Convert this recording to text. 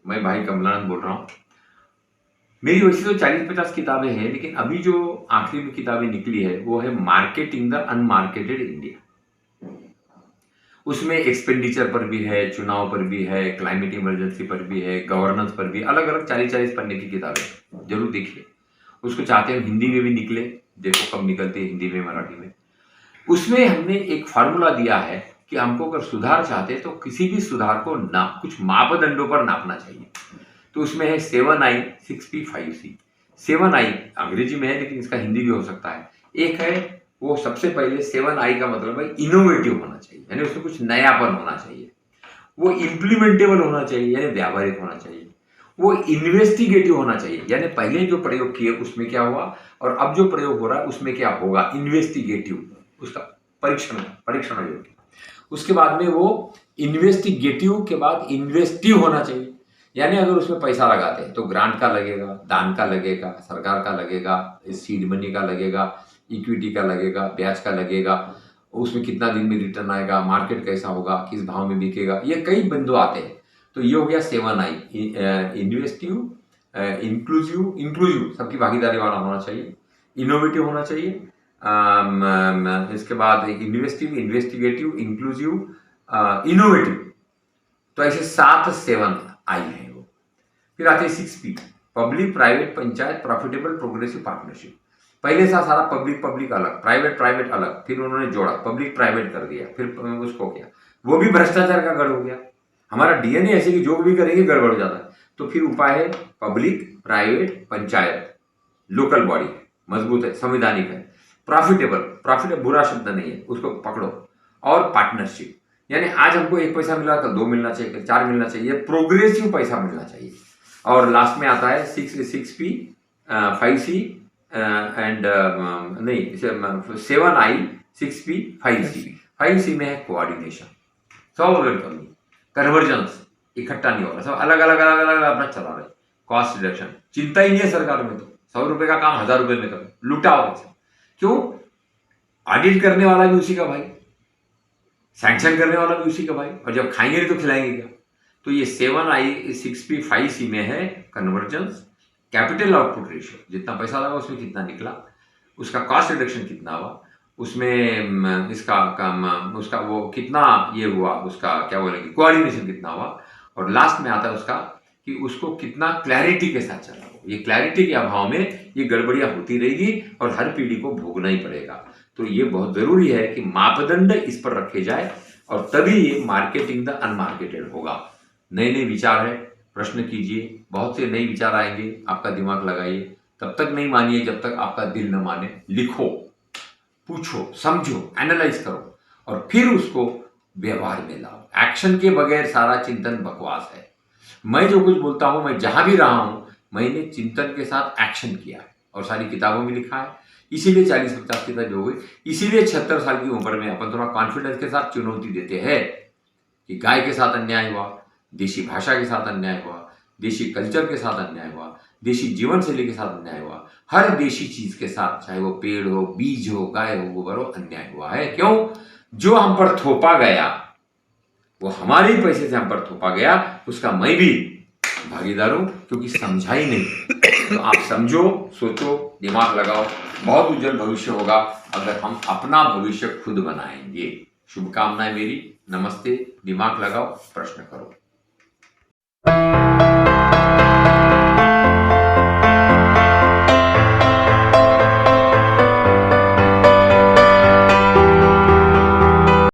मैं भाई कमलानंद बोल रहा हूँ। मेरी वैसे तो 40-50 किताबें हैं, लेकिन अभी जो आखिरी में किताबें निकली है वो है मार्केटिंग द अनमार्केटेड इंडिया। उसमें एक्सपेंडिचर पर भी है, चुनाव पर भी है, क्लाइमेट इमरजेंसी पर भी है, गवर्नेंस पर भी, अलग अलग 40-40 पन्ने की किताबें। जरूर देखिए। उसको चाहते हैं हिंदी में भी निकले, देखो कब निकलती है हिंदी में, मराठी में। उसमें हमने एक फार्मूला दिया है कि हमको अगर सुधार चाहते हैं तो किसी भी सुधार को ना कुछ मापदंडों पर नापना चाहिए। तो उसमें है 7I 6P 5C। 7I अंग्रेजी में है, लेकिन इसका हिंदी भी हो सकता है। एक है वो सबसे पहले 7I का मतलब है इनोवेटिव होना चाहिए, यानी उसमें कुछ नयापन होना चाहिए। वो इम्प्लीमेंटेबल होना चाहिए, यानी व्यावहारिक होना चाहिए। वो इन्वेस्टिगेटिव होना चाहिए, यानी पहले जो प्रयोग किए उसमें क्या हुआ और अब जो प्रयोग हो रहा है उसमें क्या होगा, इन्वेस्टिगेटिव, उसका परीक्षण योग्य। उसके बाद में वो इन्वेस्टिगेटिव के बाद इन्वेस्टिव होना चाहिए, यानी अगर उसमें पैसा लगाते हैं तो ग्रांट का लगेगा, दान का लगेगा, सरकार का लगेगा, सीड मनी का लगेगा, इक्विटी का लगेगा, ब्याज का लगेगा, उसमें कितना दिन में रिटर्न आएगा, मार्केट कैसा होगा, किस भाव में बिकेगा, ये कई बिंदु आते हैं। तो ये हो गया 7I, इन्वेस्टिव, इंक्लूसिव सबकी भागीदारी वाला होना चाहिए, इनोवेटिव होना चाहिए, इसके बाद इन्वेस्टिव, इन्वेस्टिगेटिव, इंक्लूसिव, इनोवेटिव। तो ऐसे 7-7I है वो। फिर आते हैं 6P, public private panchayat profitable progressive partnership. पहले से सारा पब्लिक पब्लिक अलग, प्राइवेट प्राइवेट अलग, फिर उन्होंने जोड़ा, पब्लिक प्राइवेट कर दिया, फिर उसको किया, वो भी भ्रष्टाचार का गढ़ हो गया। हमारा डीएनए ऐसे कि जो भी करेंगे गड़बड़ हो जाता है। तो फिर उपाय है public private panchayat, local body मजबूत है, संवैधानिक है, प्रॉफिटेबल बुरा शब्द नहीं है, उसको पकड़ो, और पार्टनरशिप, यानी आज हमको 1 पैसा मिला कल 2 मिलना चाहिए, कल 4 मिलना चाहिए, प्रोग्रेसिव पैसा मिलना चाहिए। और लास्ट में आता है 6P 5C एंड नहीं 7I 6P 5C। 5C में है कोऑर्डिनेशन, सब कन्वर्जेंस, इकट्ठा नहीं हो रहा, सब अलग अलग अपना चला रहे। कॉस्ट रिडक्शन, चिंता ही नहीं है सरकार में, तो 100 रुपए का काम 1000 रुपए में करो, लुटाओ पैसा। क्यों? ऑडिट करने वाला भी उसी का भाई, सैंक्शन करने वाला भी उसी का भाई, और जब खाएंगे नहीं तो खिलाएंगे क्या। तो ये 7I 6P 5C में है कन्वर्जेंस, कैपिटल आउटपुट रेशियो, जितना पैसा लगा उसमें कितना निकला, उसका कॉस्ट रिडक्शन कितना हुआ, उसमें इसका उसका वो कितना ये हुआ, उसका क्या बोलेंगे कोऑर्डिनेशन कितना हुआ, और लास्ट में आता है उसका कि उसको कितना क्लैरिटी के साथ चला। ये क्लैरिटी के अभाव में ये गड़बड़ियां होती रहेगी और हर पीढ़ी को भोगना ही पड़ेगा। तो ये बहुत जरूरी है कि मापदंड इस पर रखे जाए, और तभी ये मार्केटिंग द अनमार्केटेड होगा। नए नए विचार है, प्रश्न कीजिए, बहुत से नए विचार आएंगे, आपका दिमाग लगाइए। तब तक नहीं मानिए जब तक आपका दिल न माने। लिखो, पूछो, समझो, एनालाइज करो, और फिर उसको व्यवहार में लाओ। एक्शन के बगैर सारा चिंतन बकवास है। मैं जो कुछ बोलता हूं, मैं जहां भी रहा हूं, मैंने चिंतन के साथ एक्शन किया है और सारी किताबों में लिखा है। इसीलिए 40-50 किताब हो गई, इसीलिए 76 साल की उम्र में अपन थोड़ा कॉन्फिडेंस के साथ चुनौती देते हैं कि गाय के साथ अन्याय हुआ, देशी भाषा के साथ अन्याय हुआ, देशी कल्चर के साथ अन्याय हुआ, देशी जीवन शैली के साथ अन्याय हुआ, हर देशी चीज के साथ, चाहे वो पेड़ हो, बीज हो, गाय हो, गोबर हो, अन्याय हुआ है। क्यों? जो हम पर थोपा गया, वो हमारे ही पैसे से हम पर थोपा गया, उसका मैं भी भागीदार हूं, क्योंकि समझा ही नहीं। तो आप समझो, सोचो, दिमाग लगाओ, बहुत उज्जवल भविष्य होगा अगर हम अपना भविष्य खुद बनाएंगे। शुभकामनाएं मेरी, नमस्ते। दिमाग लगाओ, प्रश्न करो।